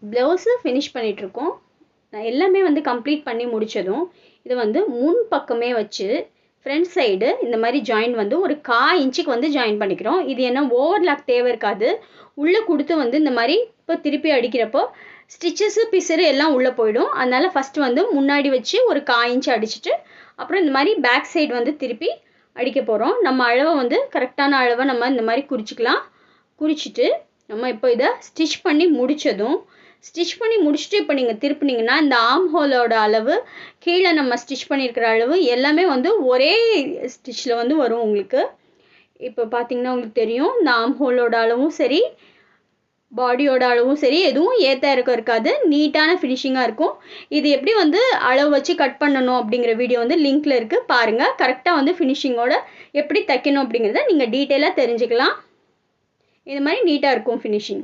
Blouse finish பண்ணிகிட்ருக்கோம். நான் எல்லாமே வந்து கம்ப்ளீட் பண்ணி முடித்ததும் இதை வந்து முன் பக்கமே வச்சு ஃப்ரண்ட் சைடு இந்த மாதிரி ஜாயின் வந்து ஒரு 1/4 இன்ச்சுக்கு வந்து ஜாயின் பண்ணிக்கிறோம். இது என்ன ஓவர்லாக் தேவை இருக்காது. உள்ளே கொடுத்து வந்து இந்த மாதிரி இப்போ திருப்பி அடிக்கிறப்போ ஸ்டிச்சஸு பிசரு எல்லாம் உள்ளே போயிடும். அதனால் ஃபஸ்ட்டு வந்து முன்னாடி வச்சு ஒரு 1/4 இன்ச்சு அடிச்சுட்டு அப்புறம் இந்த மாதிரி பேக் சைடு வந்து திருப்பி அடிக்க போகிறோம். நம்ம அளவை வந்து கரெக்டான அளவை நம்ம இந்த மாதிரி குறிச்சிக்கலாம். குறிச்சிட்டு நம்ம இப்போ இதை ஸ்டிச் பண்ணி முடித்ததும் இப்போ நீங்கள் திருப்பினீங்கன்னா இந்த ஆர்ம் ஹோலோட அளவு கீழே நம்ம ஸ்டிச் பண்ணியிருக்கிற அளவு எல்லாமே வந்து ஒரே ஸ்டிச்சில் வந்து வரும் உங்களுக்கு. இப்போ பார்த்தீங்கன்னா உங்களுக்கு தெரியும் இந்த ஆர்ம் ஹோலோட அளவும் சரி பாடியோட அளவும் சரி எதுவும் ஏற்ற இருக்காது. நீட்டான ஃபினிஷிங்காக இருக்கும். இது எப்படி வந்து அளவு வச்சு கட் பண்ணணும் அப்படிங்கிற வீடியோ வந்து லிங்க்கில் இருக்குது பாருங்கள். கரெக்டாக வந்து ஃபினிஷிங்கோட எப்படி தைக்கணும் அப்படிங்கிறத நீங்கள் டீட்டெயிலாக தெரிஞ்சுக்கலாம். இது மாதிரி நீட்டாக இருக்கும் ஃபினிஷிங்.